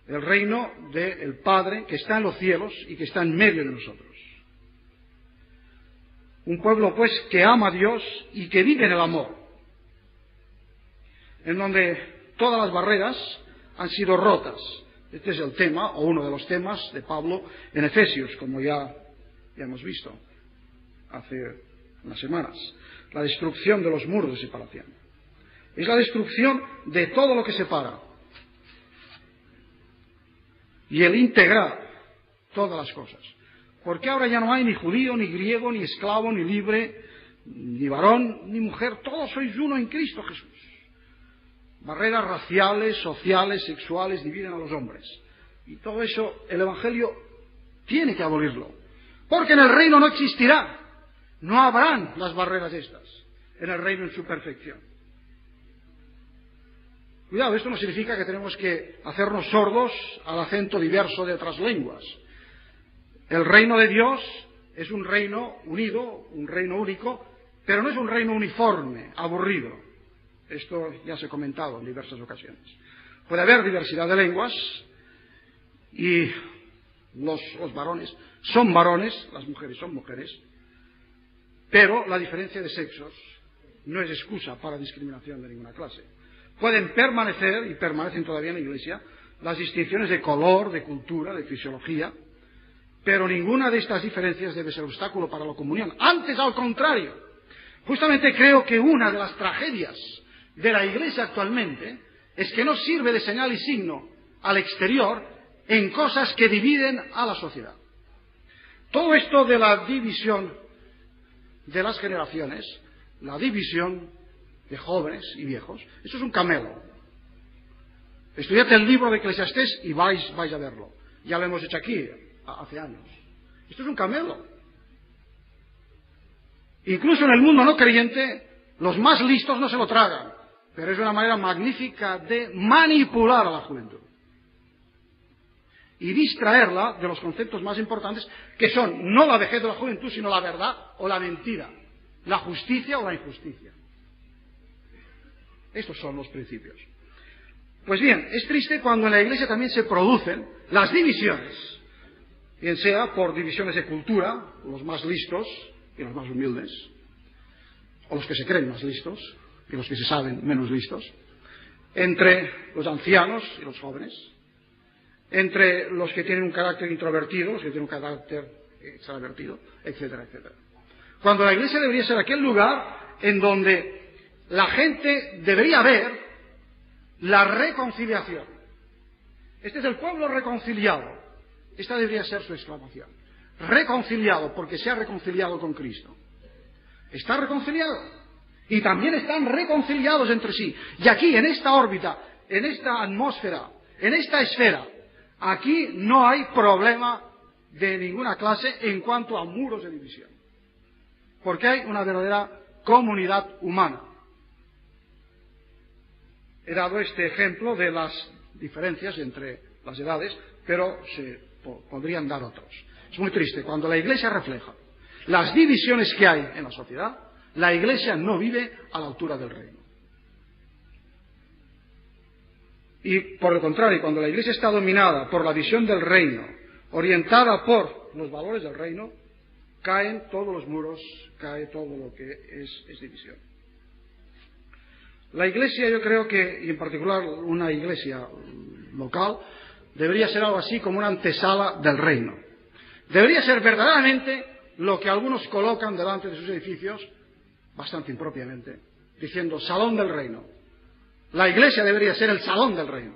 El reino del Padre que está en los cielos y que está en medio de nosotros. Un pueblo, pues, que ama a Dios y que vive en el amor, en donde todas las barreras han sido rotas. Este es el tema, o uno de los temas de Pablo en Efesios, como ya hemos visto hace unas semanas. La destrucción de los muros de separación. Es la destrucción de todo lo que separa. Y el integrar todas las cosas. Porque ahora ya no hay ni judío, ni griego, ni esclavo, ni libre, ni varón, ni mujer. Todos sois uno en Cristo Jesús. Barreras raciales, sociales, sexuales dividen a los hombres. Y todo eso el Evangelio tiene que abolirlo. Porque en el reino no existirá. No habrán las barreras estas. En el reino en su perfección. Cuidado, esto no significa que tenemos que hacernos sordos al acento diverso de otras lenguas. El reino de Dios es un reino unido, un reino único, pero no es un reino uniforme, aburrido. Esto ya se ha comentado en diversas ocasiones. Puede haber diversidad de lenguas y los varones son varones, las mujeres son mujeres, pero la diferencia de sexos no es excusa para discriminación de ninguna clase. Pueden permanecer, y permanecen todavía en la Iglesia, las distinciones de color, de cultura, de fisiología, pero ninguna de estas diferencias debe ser obstáculo para la comunión. Antes, al contrario. Justamente creo que una de las tragedias de la Iglesia actualmente es que no sirve de señal y signo al exterior en cosas que dividen a la sociedad. Todo esto de la división de las generaciones, la división de jóvenes y viejos, eso es un camelo. Estudiad el libro de Eclesiastés y vais a verlo. Ya lo hemos hecho aquí hace años. Esto es un camelo. Incluso en el mundo no creyente, los más listos no se lo tragan, pero es una manera magnífica de manipular a la juventud y distraerla de los conceptos más importantes, que son no la vejez de la juventud, sino la verdad o la mentira, la justicia o la injusticia. Estos son los principios. Pues bien, es triste cuando en la Iglesia también se producen las divisiones, bien sea por divisiones de cultura, los más listos y los más humildes, o los que se creen más listos y los que se saben menos listos, entre los ancianos y los jóvenes, entre los que tienen un carácter introvertido, los que tienen un carácter extravertido, etcétera, etcétera. Cuando la Iglesia debería ser aquel lugar en donde la gente debería ver la reconciliación. Este es el pueblo reconciliado. Esta debería ser su exclamación. Reconciliado, porque se ha reconciliado con Cristo. Está reconciliado. Y también están reconciliados entre sí. Y aquí, en esta órbita, en esta atmósfera, en esta esfera, aquí no hay problema de ninguna clase en cuanto a muros de división. Porque hay una verdadera comunidad humana. He dado este ejemplo de las diferencias entre las edades, pero se podrían dar otros. Es muy triste. Cuando la Iglesia refleja las divisiones que hay en la sociedad, la Iglesia no vive a la altura del reino. Y por el contrario, cuando la Iglesia está dominada por la visión del reino, orientada por los valores del reino, caen todos los muros, cae todo lo que es división. La Iglesia, yo creo que, y en particular una Iglesia local, debería ser algo así como una antesala del reino. Debería ser verdaderamente lo que algunos colocan delante de sus edificios, bastante impropiamente, diciendo salón del reino. La Iglesia debería ser el salón del reino,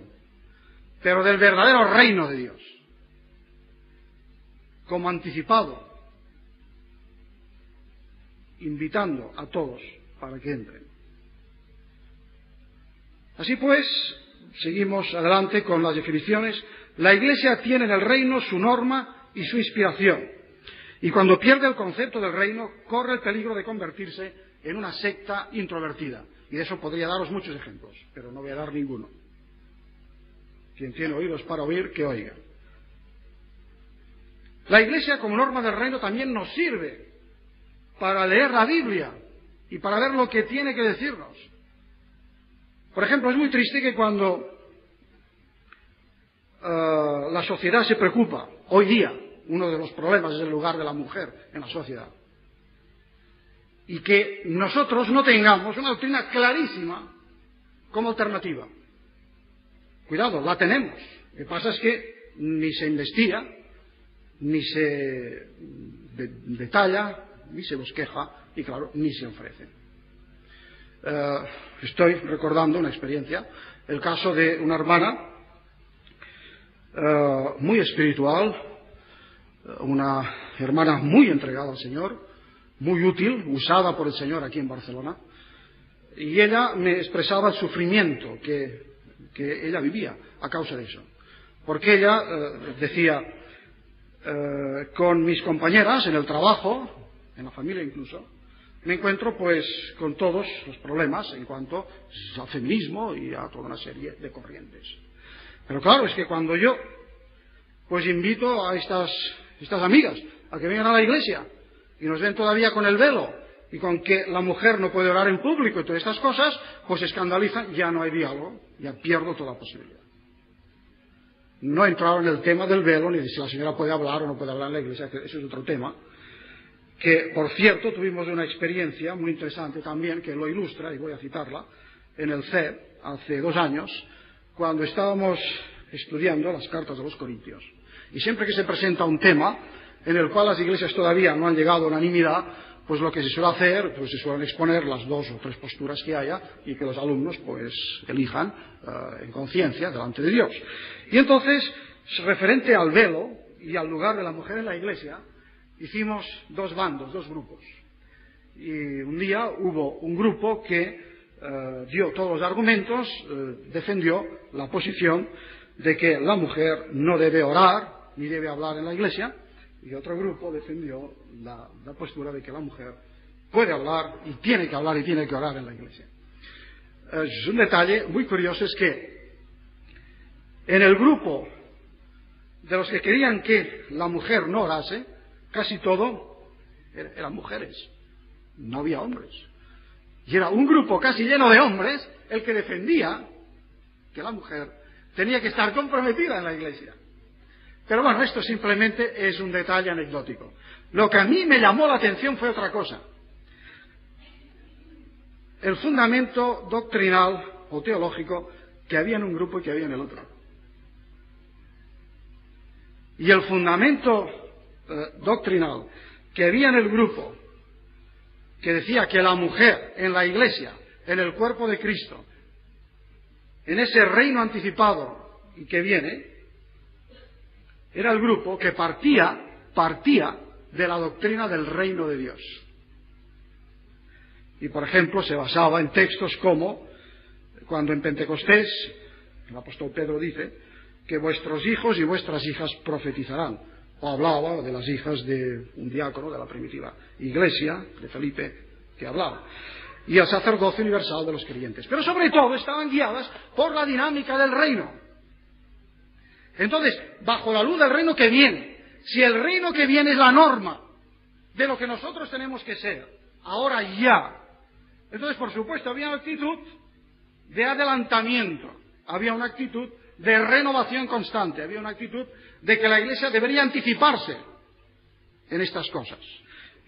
pero del verdadero reino de Dios, como anticipado, invitando a todos para que entren. Así pues, seguimos adelante con las definiciones. La Iglesia tiene en el reino su norma y su inspiración. Y cuando pierde el concepto del reino, corre el peligro de convertirse en una secta introvertida. Y de eso podría daros muchos ejemplos, pero no voy a dar ninguno. Quien tiene oídos para oír, que oiga. La Iglesia, como norma del reino, también nos sirve para leer la Biblia y para ver lo que tiene que decirnos. Por ejemplo, es muy triste que cuando la sociedad se preocupa, hoy día, uno de los problemas es el lugar de la mujer en la sociedad, y que nosotros no tengamos una doctrina clarísima como alternativa. Cuidado, la tenemos. Lo que pasa es que ni se investiga, ni se detalla, ni se bosqueja, y claro, ni se ofrece. Estoy recordando una experiencia, el caso de una hermana muy espiritual, una hermana muy entregada al Señor, muy útil, usada por el Señor aquí en Barcelona, y ella me expresaba el sufrimiento que ella vivía a causa de eso. Porque ella decía, con mis compañeras en el trabajo, en la familia incluso, me encuentro pues con todos los problemas en cuanto al feminismo y a toda una serie de corrientes. Pero claro, es que cuando yo pues invito a estas amigas a que vengan a la iglesia y nos ven todavía con el velo y con que la mujer no puede orar en público y todas estas cosas, pues se escandalizan, ya no hay diálogo, ya pierdo toda posibilidad. No he entrado en el tema del velo, ni de si la señora puede hablar o no puede hablar en la iglesia, que eso es otro tema, que por cierto tuvimos una experiencia muy interesante también, que lo ilustra, y voy a citarla, en el CEP, hace 2 años, cuando estábamos estudiando las cartas de los Corintios. Y siempre que se presenta un tema en el cual las iglesias todavía no han llegado a unanimidad, pues lo que se suele hacer, pues se suelen exponer las 2 o 3 posturas que haya y que los alumnos pues elijan en conciencia delante de Dios. Y entonces, referente al velo y al lugar de la mujer en la iglesia, hicimos 2 bandos, 2 grupos. Y un día hubo un grupo que dio todos los argumentos, defendió la posición de que la mujer no debe orar ni debe hablar en la iglesia, y otro grupo defendió la postura de que la mujer puede hablar y tiene que hablar y tiene que orar en la iglesia. Es un detalle muy curioso, es que en el grupo de los que querían que la mujer no orase, casi todo eran mujeres, no había hombres. Y era un grupo casi lleno de hombres el que defendía que la mujer tenía que estar comprometida en la Iglesia. Pero bueno, esto simplemente es un detalle anecdótico. Lo que a mí me llamó la atención fue otra cosa. El fundamento doctrinal o teológico que había en un grupo y que había en el otro. Y el fundamento doctrinal que había en el grupo, que decía que la mujer en la Iglesia, en el cuerpo de Cristo, en ese reino anticipado y que viene, era el grupo que partía de la doctrina del reino de Dios. Y por ejemplo se basaba en textos como cuando en Pentecostés el apóstol Pedro dice que vuestros hijos y vuestras hijas profetizarán, o hablaba de las hijas de un diácono de la primitiva iglesia de Felipe que hablaba, y el sacerdocio universal de los creyentes, pero sobre todo estaban guiadas por la dinámica del reino. Entonces, bajo la luz del reino que viene, si el reino que viene es la norma de lo que nosotros tenemos que ser, ahora ya, entonces por supuesto había una actitud de adelantamiento, había una actitud de renovación constante, había una actitud de que la Iglesia debería anticiparse en estas cosas.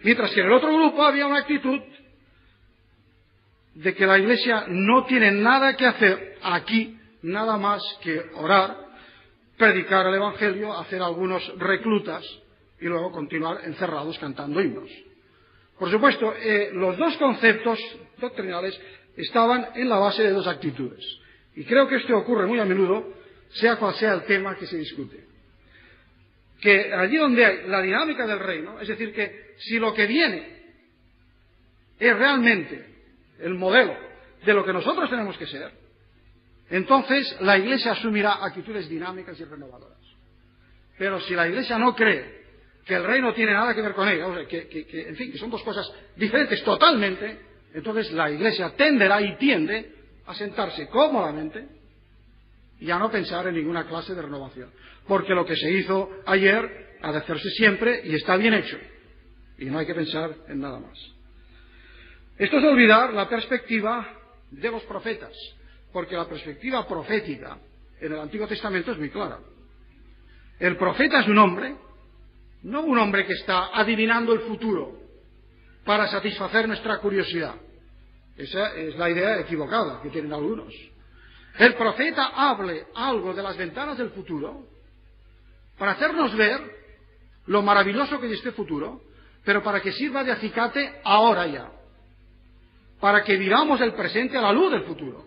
Mientras que en el otro grupo había una actitud de que la Iglesia no tiene nada que hacer aquí, nada más que orar, predicar el Evangelio, hacer algunos reclutas y luego continuar encerrados cantando himnos. Por supuesto, los dos conceptos doctrinales estaban en la base de dos actitudes. Y creo que esto ocurre muy a menudo, sea cual sea el tema que se discute. Que allí donde hay la dinámica del reino, es decir, que si lo que viene es realmente el modelo de lo que nosotros tenemos que ser, entonces la Iglesia asumirá actitudes dinámicas y renovadoras. Pero si la Iglesia no cree que el reino tiene nada que ver con ella, o sea, en fin, que son dos cosas diferentes totalmente, entonces la Iglesia tenderá y tiende a sentarse cómodamente y a no pensar en ninguna clase de renovación. Porque lo que se hizo ayer ha de hacerse siempre y está bien hecho. Y no hay que pensar en nada más. Esto es olvidar la perspectiva de los profetas, porque la perspectiva profética en el Antiguo Testamento es muy clara. El profeta es un hombre, no un hombre que está adivinando el futuro para satisfacer nuestra curiosidad. Esa es la idea equivocada que tienen algunos. El profeta hable algo de las ventanas del futuro para hacernos ver lo maravilloso que es este futuro, pero para que sirva de acicate ahora ya, para que vivamos el presente a la luz del futuro.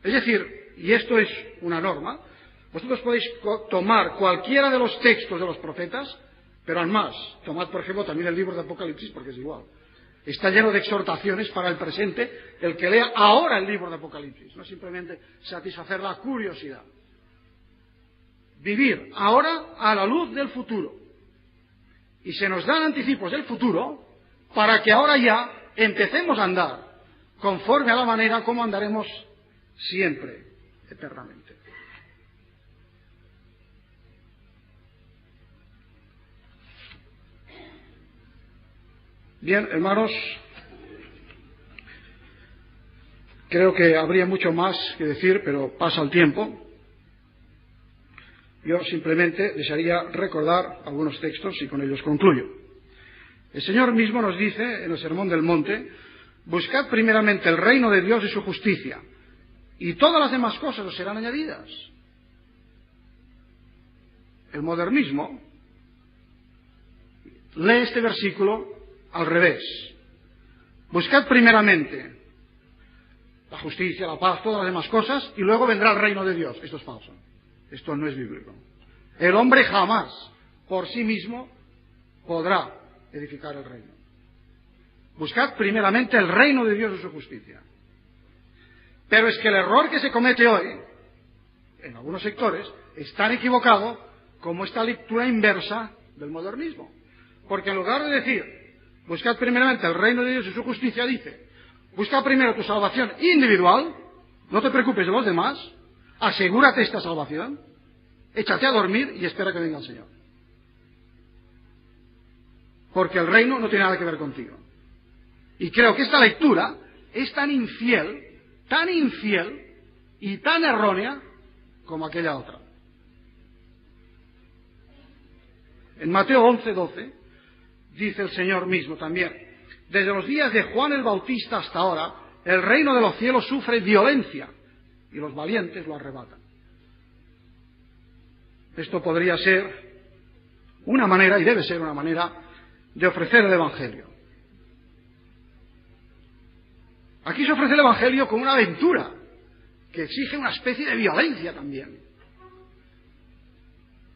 Es decir, y esto es una norma, vosotros podéis tomar cualquiera de los textos de los profetas, pero aún más, tomad por ejemplo también el libro de Apocalipsis, porque es igual. Está lleno de exhortaciones para el presente, el que lea ahora el libro de Apocalipsis, no simplemente satisfacer la curiosidad. Vivir ahora a la luz del futuro. Y se nos dan anticipos del futuro para que ahora ya empecemos a andar conforme a la manera como andaremos siempre, eternamente. Bien, hermanos, creo que habría mucho más que decir, pero pasa el tiempo. Yo simplemente desearía recordar algunos textos y con ellos concluyo. El Señor mismo nos dice en el Sermón del Monte: buscad primeramente el reino de Dios y su justicia, y todas las demás cosas os serán añadidas. El modernismo lee este versículo al revés. Buscad primeramente la justicia, la paz, todas las demás cosas, y luego vendrá el reino de Dios. Esto es falso. Esto no es bíblico. El hombre jamás, por sí mismo, podrá edificar el reino. Buscad primeramente el reino de Dios y su justicia. Pero es que el error que se comete hoy, en algunos sectores, es tan equivocado como esta lectura inversa del modernismo. Porque en lugar de decir, buscad primeramente el reino de Dios y su justicia, dice, busca primero tu salvación individual, no te preocupes de los demás, asegúrate esta salvación, échate a dormir y espera que venga el Señor. Porque el reino no tiene nada que ver contigo. Y creo que esta lectura es tan infiel, y tan errónea como aquella otra. En Mateo 11:12 dice el Señor mismo también: desde los días de Juan el Bautista hasta ahora, el reino de los cielos sufre violencia y los valientes lo arrebatan. Esto podría ser una manera, y debe ser una manera, de ofrecer el Evangelio. Aquí se ofrece el Evangelio como una aventura que exige una especie de violencia también.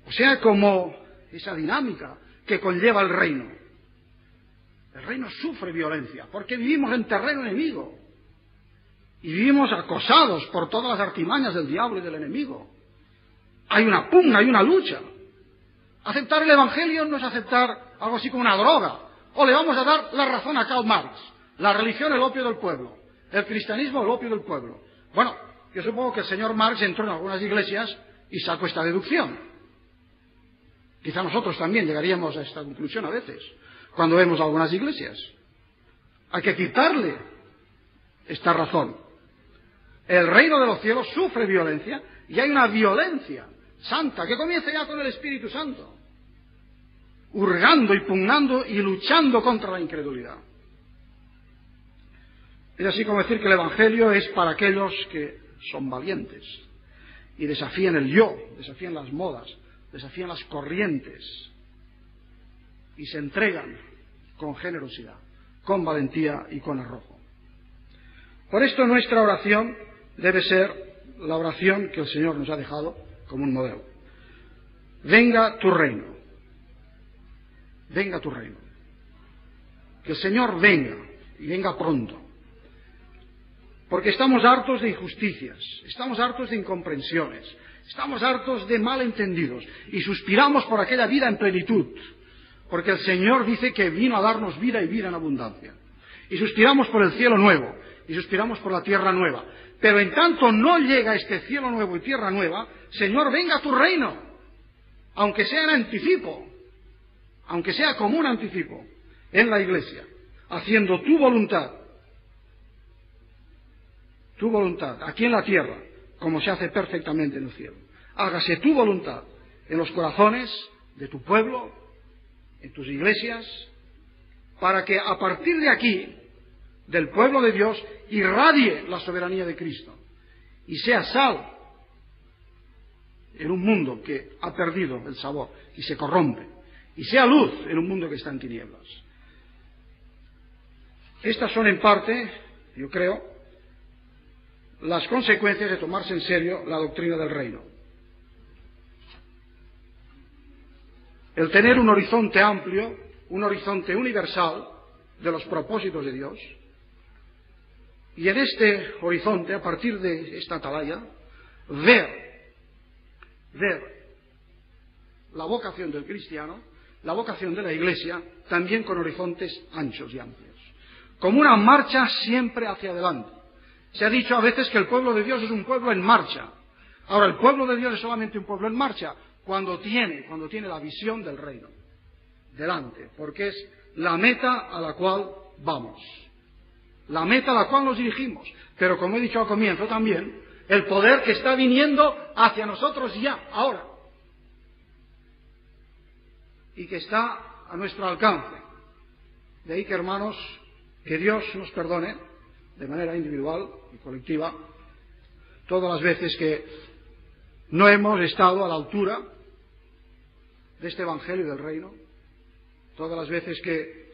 O sea, como esa dinámica que conlleva el reino. El reino sufre violencia porque vivimos en terreno enemigo y vivimos acosados por todas las artimañas del diablo y del enemigo. Hay una pugna, hay una lucha. Aceptar el Evangelio no es aceptar algo así como una droga. O le vamos a dar la razón a Karl Marx. La religión, el opio del pueblo. El cristianismo, el opio del pueblo. Bueno, yo supongo que el señor Marx entró en algunas iglesias y sacó esta deducción. Quizá nosotros también llegaríamos a esta conclusión a veces, cuando vemos algunas iglesias. Hay que quitarle esta razón. El reino de los cielos sufre violencia y hay una violencia santa que comienza ya con el Espíritu Santo, hurgando y pugnando y luchando contra la incredulidad. Es así como decir que el Evangelio es para aquellos que son valientes y desafían el yo, desafían las modas, desafían las corrientes y se entregan con generosidad, con valentía y con arrojo. Por esto nuestra oración debe ser la oración que el Señor nos ha dejado como un modelo. Venga tu reino. Venga tu reino. Que el Señor venga y venga pronto. Porque estamos hartos de injusticias, estamos hartos de incomprensiones, estamos hartos de malentendidos y suspiramos por aquella vida en plenitud. Porque el Señor dice que vino a darnos vida y vida en abundancia. Y suspiramos por el cielo nuevo y suspiramos por la tierra nueva. Pero en tanto no llega este cielo nuevo y tierra nueva, Señor, venga a tu reino, aunque sea en anticipo, aunque sea como un anticipo, en la iglesia, haciendo tu voluntad, aquí en la tierra, como se hace perfectamente en el cielo. Hágase tu voluntad en los corazones de tu pueblo, en tus iglesias, para que a partir de aquí, del pueblo de Dios, irradie la soberanía de Cristo y sea sal en un mundo que ha perdido el sabor y se corrompe, y sea luz en un mundo que está en tinieblas. Estas son en parte, yo creo, las consecuencias de tomarse en serio la doctrina del reino. El tener un horizonte amplio, un horizonte universal de los propósitos de Dios, y en este horizonte, a partir de esta atalaya, ver la vocación del cristiano, la vocación de la Iglesia, también con horizontes anchos y amplios, como una marcha siempre hacia adelante. Se ha dicho a veces que el pueblo de Dios es un pueblo en marcha. Ahora, el pueblo de Dios es solamente un pueblo en marcha cuando tiene la visión del reino delante, porque es la meta a la cual vamos, la meta a la cual nos dirigimos. Pero como he dicho al comienzo también, el poder que está viniendo hacia nosotros ya, ahora, y que está a nuestro alcance. De ahí que, hermanos, que Dios nos perdone de manera individual y colectiva todas las veces que no hemos estado a la altura de este Evangelio del reino, todas las veces que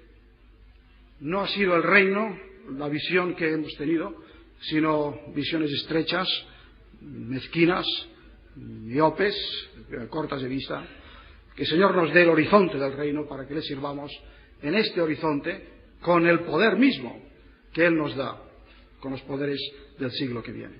no ha sido el reino la visión que hemos tenido, sino visiones estrechas, mezquinas, miopes, cortas de vista. Que el Señor nos dé el horizonte del reino para que le sirvamos en este horizonte con el poder mismo que Él nos da, con los poderes del siglo que viene.